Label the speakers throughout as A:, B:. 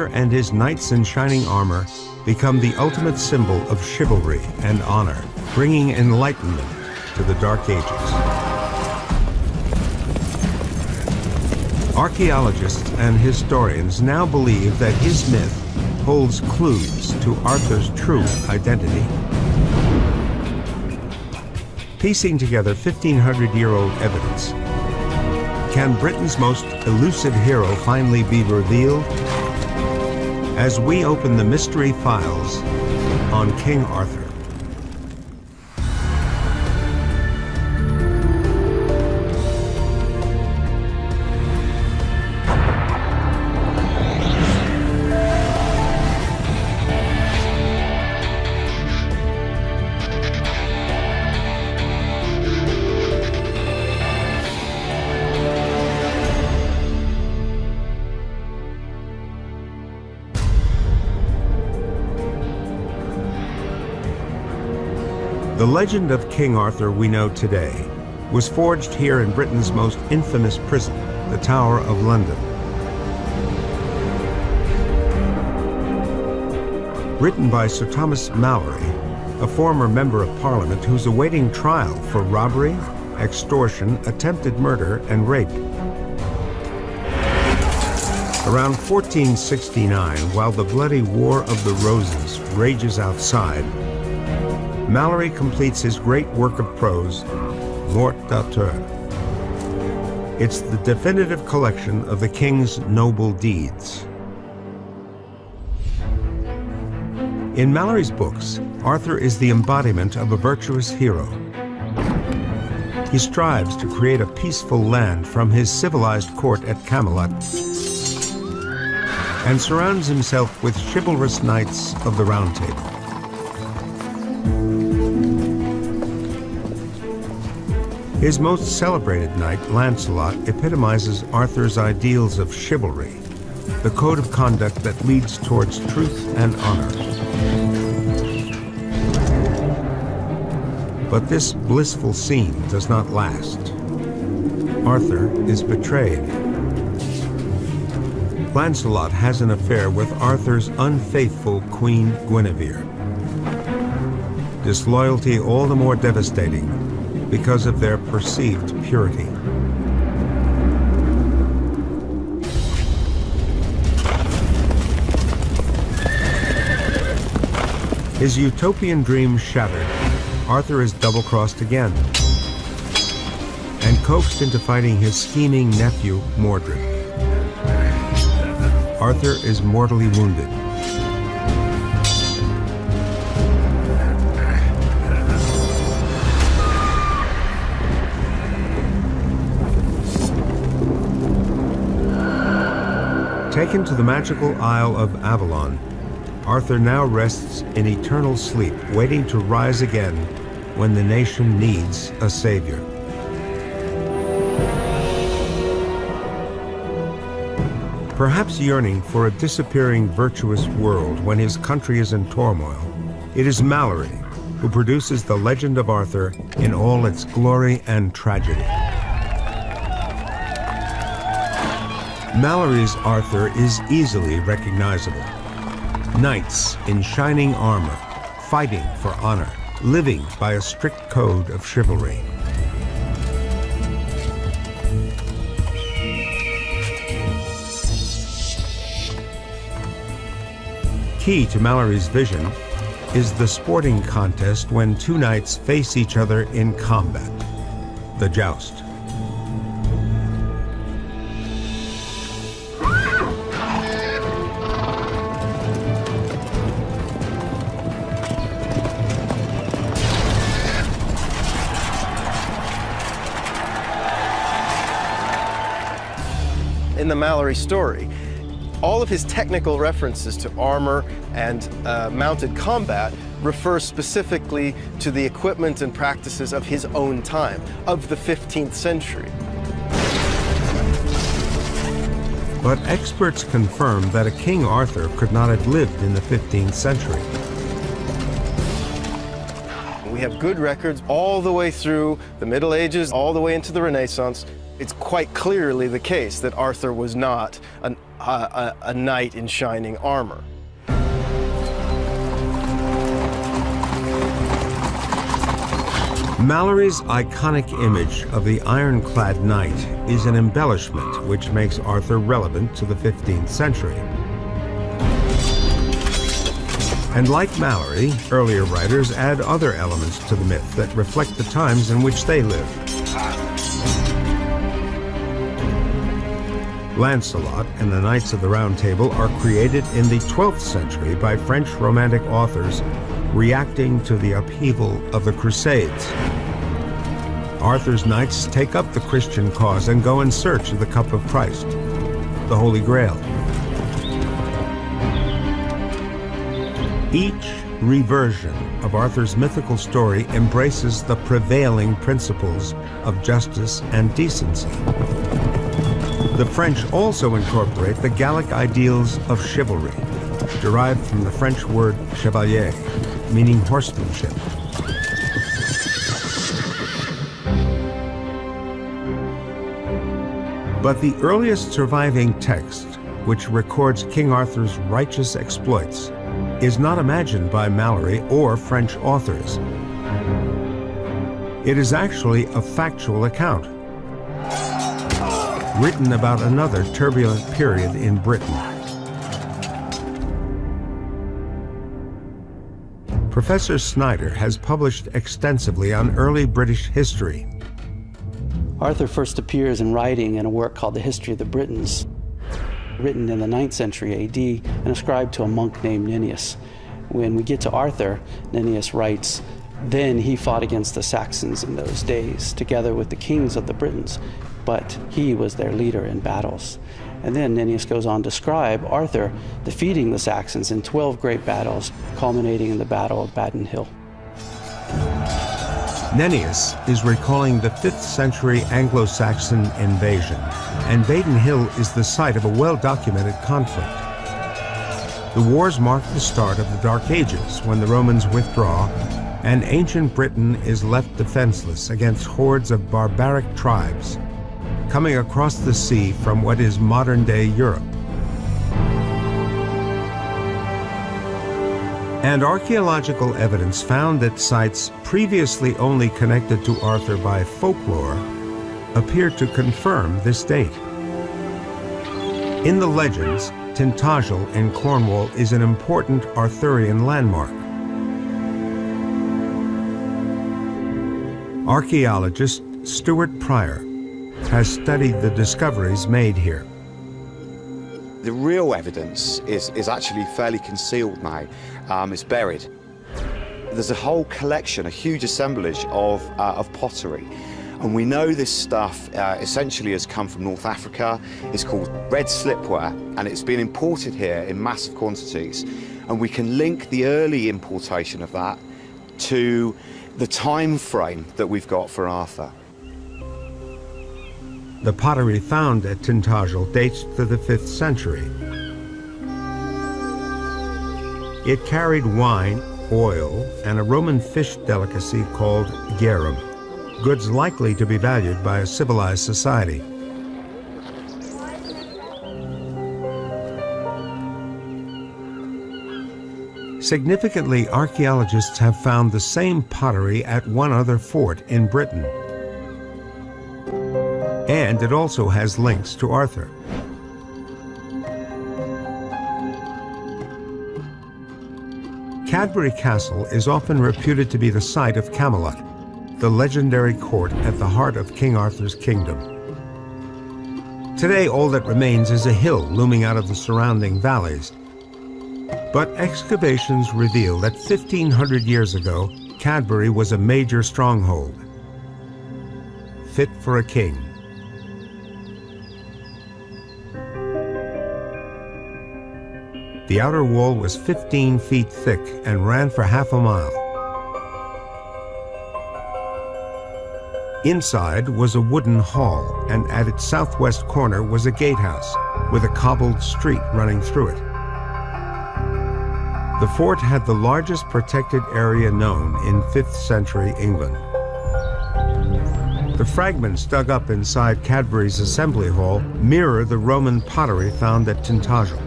A: and his knights in shining armor become the ultimate symbol of chivalry and honor, bringing enlightenment to the Dark Ages. Archaeologists and historians now believe that his myth holds clues to Arthur's true identity. Piecing together 1,500-year-old evidence, can Britain's most elusive hero finally be revealed? As we open the mystery files on King Arthur. The legend of King Arthur we know today was forged here in Britain's most infamous prison, the Tower of London. Written by Sir Thomas Malory, a former Member of Parliament who's awaiting trial for robbery, extortion, attempted murder, and rape. Around 1469, while the bloody War of the Roses rages outside, Malory completes his great work of prose, Morte d'Arthur. It's the definitive collection of the king's noble deeds. In Malory's books, Arthur is the embodiment of a virtuous hero. He strives to create a peaceful land from his civilized court at Camelot and surrounds himself with chivalrous knights of the Round Table. His most celebrated knight, Lancelot, epitomizes Arthur's ideals of chivalry, the code of conduct that leads towards truth and honor. But this blissful scene does not last. Arthur is betrayed. Lancelot has an affair with Arthur's unfaithful Queen Guinevere. Disloyalty all the more devastating because of their perceived purity. His utopian dream shattered, Arthur is double-crossed again and coaxed into fighting his scheming nephew, Mordred. Arthur is mortally wounded. Taken to the magical Isle of Avalon, Arthur now rests in eternal sleep, waiting to rise again when the nation needs a savior. Perhaps yearning for a disappearing virtuous world when his country is in turmoil, it is Malory who produces the legend of Arthur in all its glory and tragedy. Malory's Arthur is easily recognizable. Knights in shining armor, fighting for honor, living by a strict code of chivalry. Key to Malory's vision is the sporting contest when two knights face each other in combat, the joust.
B: In the Malory story, all of his technical references to armor and mounted combat refer specifically to the equipment and practices of his own time, of the 15th century.
A: But experts confirm that a King Arthur could not have lived in the 15th century.
B: We have good records all the way through the Middle Ages, all the way into the Renaissance. It's quite clearly the case that Arthur was not a knight in shining armor.
A: Malory's iconic image of the ironclad knight is an embellishment which makes Arthur relevant to the 15th century. And like Malory, earlier writers add other elements to the myth that reflect the times in which they lived. Lancelot and the Knights of the Round Table are created in the 12th century by French Romantic authors reacting to the upheaval of the Crusades. Arthur's knights take up the Christian cause and go in search of the Cup of Christ, the Holy Grail. Each reversion of Arthur's mythical story embraces the prevailing principles of justice and decency. The French also incorporate the Gallic ideals of chivalry, derived from the French word chevalier, meaning horsemanship. But the earliest surviving text, which records King Arthur's righteous exploits, is not imagined by Malory or French authors. It is actually a factual account, written about another turbulent period in Britain. Professor Snyder has published extensively on early British history.
C: Arthur first appears in writing in a work called The History of the Britons, written in the 9th century AD and ascribed to a monk named Nennius. When we get to Arthur, Nennius writes, "Then he fought against the Saxons in those days, together with the kings of the Britons, but he was their leader in battles." And then Nennius goes on to describe Arthur defeating the Saxons in 12 great battles, culminating in the Battle of Badon Hill.
A: Nennius is recalling the 5th century Anglo-Saxon invasion, and Badon Hill is the site of a well-documented conflict. The wars mark the start of the Dark Ages, when the Romans withdraw, and ancient Britain is left defenseless against hordes of barbaric tribes coming across the sea from what is modern-day Europe. And archaeological evidence found that sites previously only connected to Arthur by folklore appear to confirm this date. In the legends, Tintagel in Cornwall is an important Arthurian landmark. Archaeologist Stuart Pryor has studied the discoveries made here.
D: The real evidence is actually fairly concealed now. It's buried. There's a whole collection, a huge assemblage of pottery. And we know this stuff essentially has come from North Africa. It's called red slipware, and it's been imported here in massive quantities. And we can link the early importation of that to the time frame that we've got for Arthur.
A: The pottery found at Tintagel dates to the 5th century. It carried wine, oil, and a Roman fish delicacy called garum, goods likely to be valued by a civilized society. Significantly, archaeologists have found the same pottery at one other fort in Britain. And it also has links to Arthur. Cadbury Castle is often reputed to be the site of Camelot, the legendary court at the heart of King Arthur's kingdom. Today, all that remains is a hill looming out of the surrounding valleys. But excavations reveal that 1,500 years ago, Cadbury was a major stronghold, fit for a king. The outer wall was 15 feet thick and ran for half a mile. Inside was a wooden hall, and at its southwest corner was a gatehouse with a cobbled street running through it. The fort had the largest protected area known in 5th century England. The fragments dug up inside Cadbury's assembly hall mirror the Roman pottery found at Tintagel.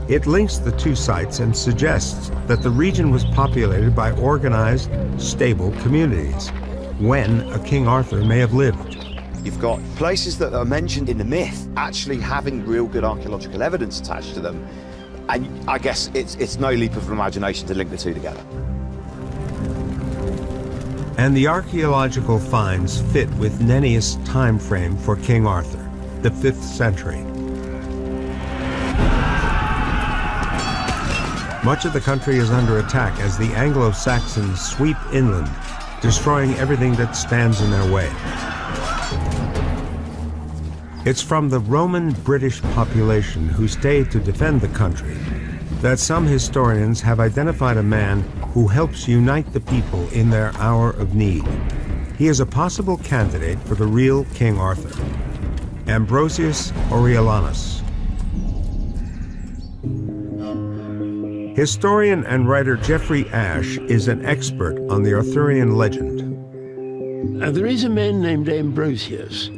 A: It links the two sites and suggests that the region was populated by organized, stable communities, when a King Arthur may have lived.
D: You've got places that are mentioned in the myth actually having real good archaeological evidence attached to them, and I guess it's no leap of imagination to link the two together.
A: And the archaeological finds fit with Nennius' time frame for King Arthur, the 5th century. Much of the country is under attack as the Anglo-Saxons sweep inland, destroying everything that stands in their way. It's from the Roman-British population who stayed to defend the country that some historians have identified a man who helps unite the people in their hour of need. He is a possible candidate for the real King Arthur, Ambrosius Aurelianus. Historian and writer Geoffrey Ashe is an expert on the Arthurian legend.
E: There is a man named Ambrosius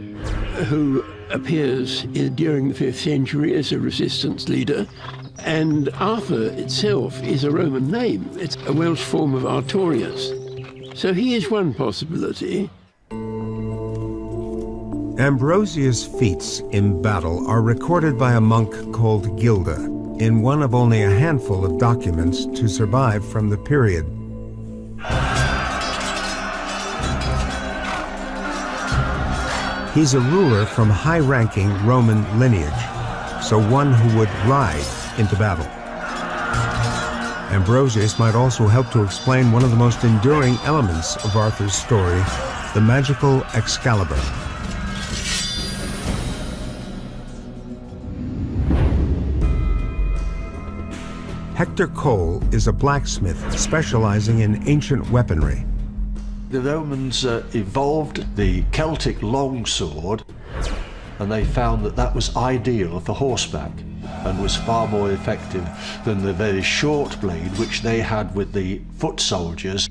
E: who appears during the 5th century as a resistance leader, and Arthur itself is a Roman name. It's a Welsh form of Artorius. So he is one possibility.
A: Ambrosius' feats in battle are recorded by a monk called Gilda in one of only a handful of documents to survive from the period. He's a ruler from high-ranking Roman lineage, so one who would ride into battle. Ambrosius might also help to explain one of the most enduring elements of Arthur's story, the magical Excalibur. Hector Cole is a blacksmith specializing in ancient weaponry.
F: The Romans evolved the Celtic longsword, and they found that that was ideal for horseback and was far more effective than the very short blade which they had with the foot soldiers.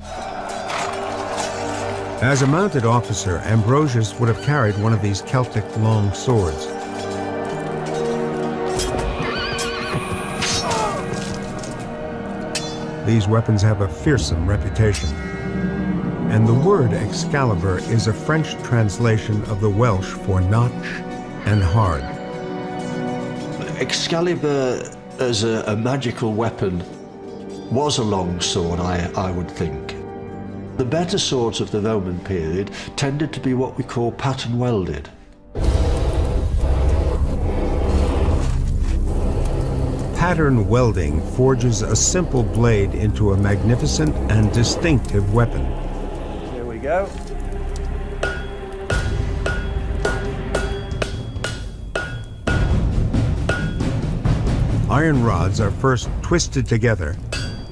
A: As a mounted officer, Ambrosius would have carried one of these Celtic long swords. These weapons have a fearsome reputation. And the word Excalibur is a French translation of the Welsh for notch and hard.
F: Excalibur as a magical weapon was a long sword, I would think. The better swords of the Roman period tended to be what we call pattern welded.
A: Pattern welding forges a simple blade into a magnificent and distinctive weapon.
B: Here we go.
A: Iron rods are first twisted together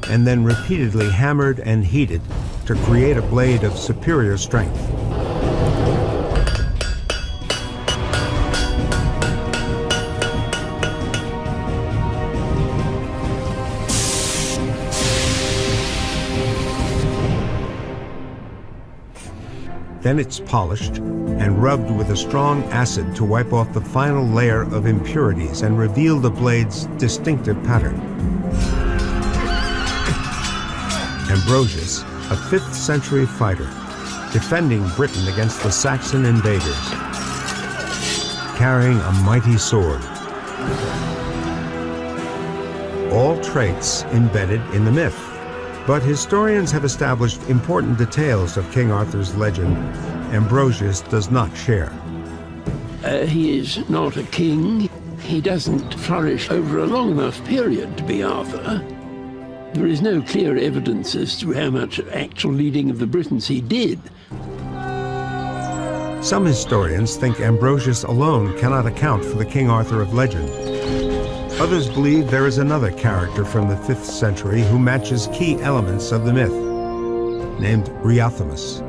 A: and then repeatedly hammered and heated to create a blade of superior strength. Then it's polished and rubbed with a strong acid to wipe off the final layer of impurities and reveal the blade's distinctive pattern. Ambrosius, a 5th century fighter, defending Britain against the Saxon invaders, carrying a mighty sword. All traits embedded in the myth. But historians have established important details of King Arthur's legend Ambrosius does not share.
E: He is not a king. He doesn't flourish over a long enough period to be Arthur. There is no clear evidence as to how much actual leading of the Britons he did.
A: Some historians think Ambrosius alone cannot account for the King Arthur of legend. Others believe there is another character from the 5th century who matches key elements of the myth, named Riothamus.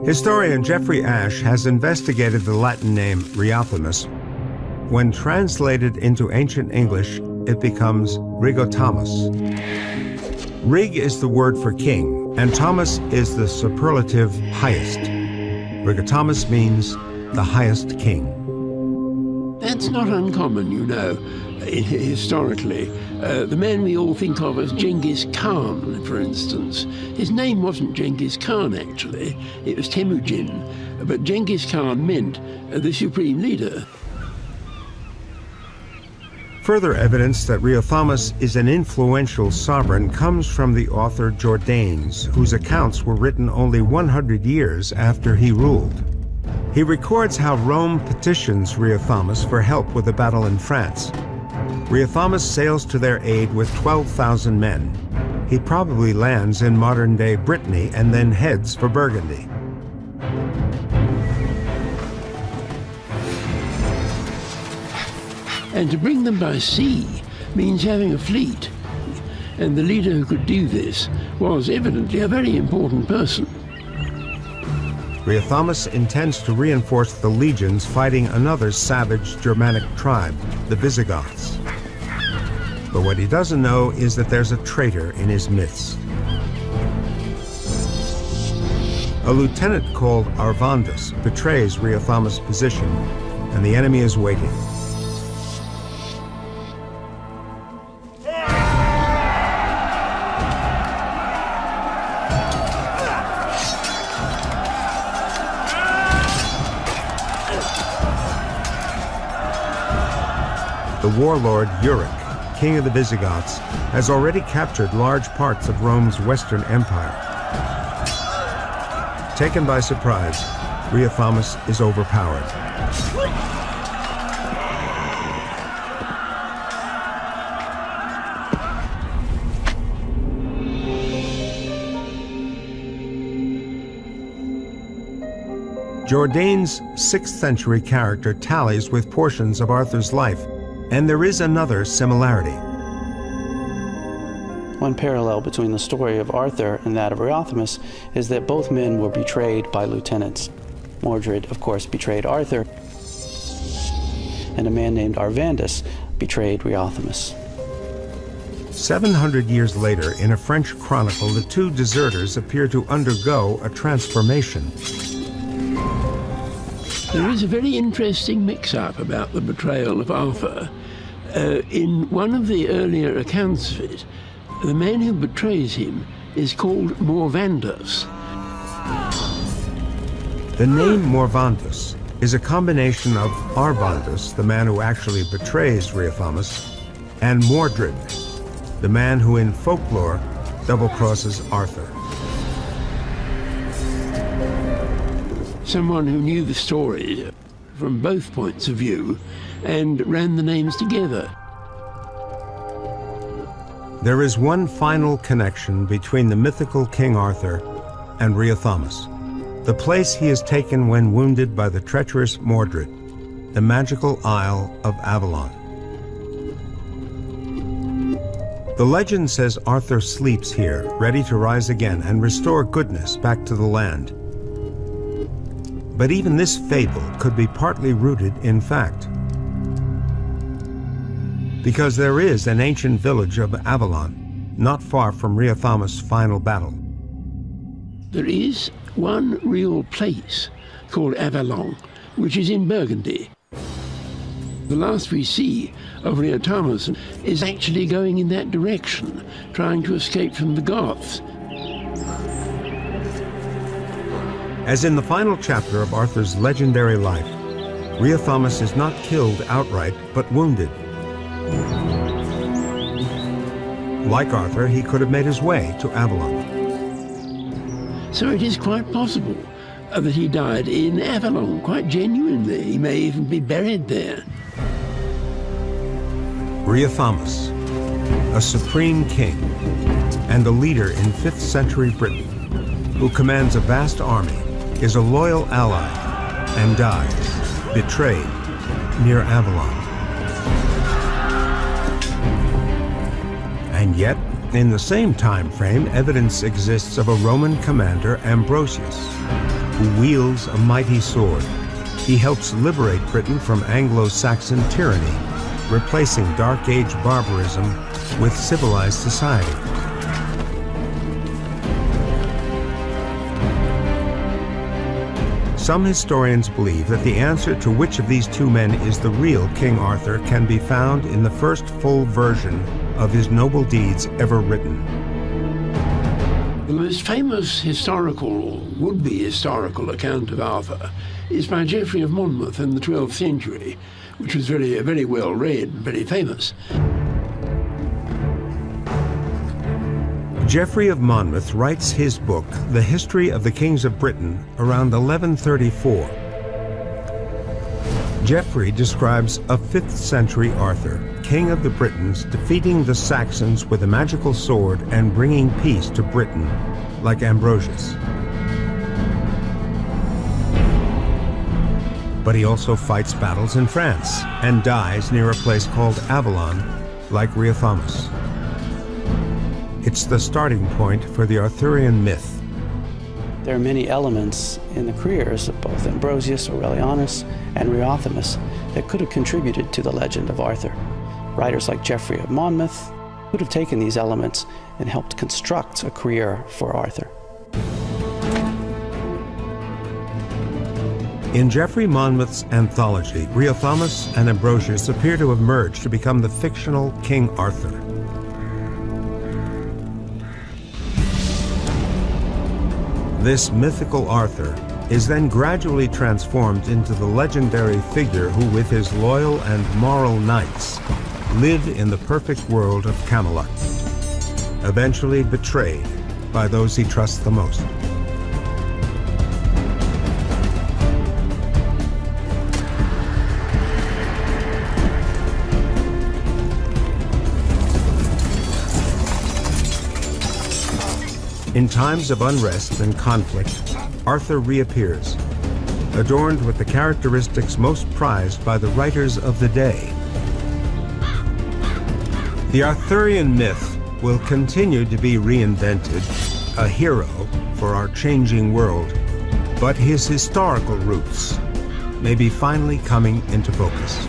A: Historian Geoffrey Ashe has investigated the Latin name Riothamus. When translated into ancient English, it becomes Rigotamus. Rig is the word for king, and Thomas is the superlative highest. Rigatomus means the highest king.
E: That's not uncommon, you know, historically. The man we all think of as Genghis Khan, for instance, his name wasn't Genghis Khan, actually. It was Temujin. But Genghis Khan meant the supreme leader.
A: Further evidence that Riothamus is an influential sovereign comes from the author Jordanes, whose accounts were written only 100 years after he ruled. He records how Rome petitions Riothamus for help with a battle in France. Riothamus sails to their aid with 12,000 men. He probably lands in modern-day Brittany and then heads for Burgundy.
E: And to bring them by sea means having a fleet. And the leader who could do this was evidently a very important person.
A: Riothamus intends to reinforce the legions fighting another savage Germanic tribe, the Visigoths. But what he doesn't know is that there's a traitor in his midst. A lieutenant called Arvandus betrays Riothamus' position, and the enemy is waiting. The warlord Euric, king of the Visigoths, has already captured large parts of Rome's Western Empire. Taken by surprise, Riothamus is overpowered. Jordanes' 6th century character tallies with portions of Arthur's life, and there is another similarity.
C: One parallel between the story of Arthur and that of Riothamus is that both men were betrayed by lieutenants. Mordred, of course, betrayed Arthur, and a man named Arvandus betrayed Riothamus.
A: 700 years later, in a French chronicle, the two deserters appear to undergo a transformation.
E: There is a very interesting mix-up about the betrayal of Arthur. In one of the earlier accounts of it, the man who betrays him is called Morvandus.
A: The name Morvandus is a combination of Arvandus, the man who actually betrays Riothamus, and Mordred, the man who in folklore double-crosses Arthur.
E: Someone who knew the story from both points of view and ran the names together.
A: There is one final connection between the mythical King Arthur and Riothamus, the place he is taken when wounded by the treacherous Mordred, the magical Isle of Avalon. The legend says Arthur sleeps here, ready to rise again and restore goodness back to the land. But even this fable could be partly rooted in fact, because there is an ancient village of Avalon, not far from Riothamus' final battle.
E: There is one real place called Avalon, which is in Burgundy. The last we see of Riothamus is actually going in that direction, trying to escape from the Goths.
A: As in the final chapter of Arthur's legendary life, Riothamus is not killed outright, but wounded. Like Arthur, he could have made his way to Avalon.
E: So it is quite possible that he died in Avalon, quite genuinely. He may even be buried there.
A: Riothamus, a supreme king and a leader in 5th century Britain, who commands a vast army, is a loyal ally and dies, betrayed, near Avalon. And yet, in the same time frame, evidence exists of a Roman commander, Ambrosius, who wields a mighty sword. He helps liberate Britain from Anglo-Saxon tyranny, replacing Dark Age barbarism with civilized society. Some historians believe that the answer to which of these two men is the real King Arthur can be found in the first full version of his noble deeds ever written.
E: The most famous historical, would-be historical account of Arthur is by Geoffrey of Monmouth in the 12th century, which was very well read and very famous.
A: Geoffrey of Monmouth writes his book, The History of the Kings of Britain, around 1134. Geoffrey describes a 5th century Arthur, king of the Britons, defeating the Saxons with a magical sword and bringing peace to Britain, like Ambrosius. But he also fights battles in France and dies near a place called Avalon, like Riothamus. It's the starting point for the Arthurian myth.
C: There are many elements in the careers of both Ambrosius, Aurelianus, and Riothamus that could have contributed to the legend of Arthur. Writers like Geoffrey of Monmouth could have taken these elements and helped construct a career for Arthur.
A: In Geoffrey Monmouth's anthology, Riothamus and Ambrosius appear to have merged to become the fictional King Arthur. This mythical Arthur is then gradually transformed into the legendary figure who, with his loyal and moral knights, live in the perfect world of Camelot, eventually betrayed by those he trusts the most. In times of unrest and conflict, Arthur reappears, adorned with the characteristics most prized by the writers of the day. The Arthurian myth will continue to be reinvented, a hero for our changing world, but his historical roots may be finally coming into focus.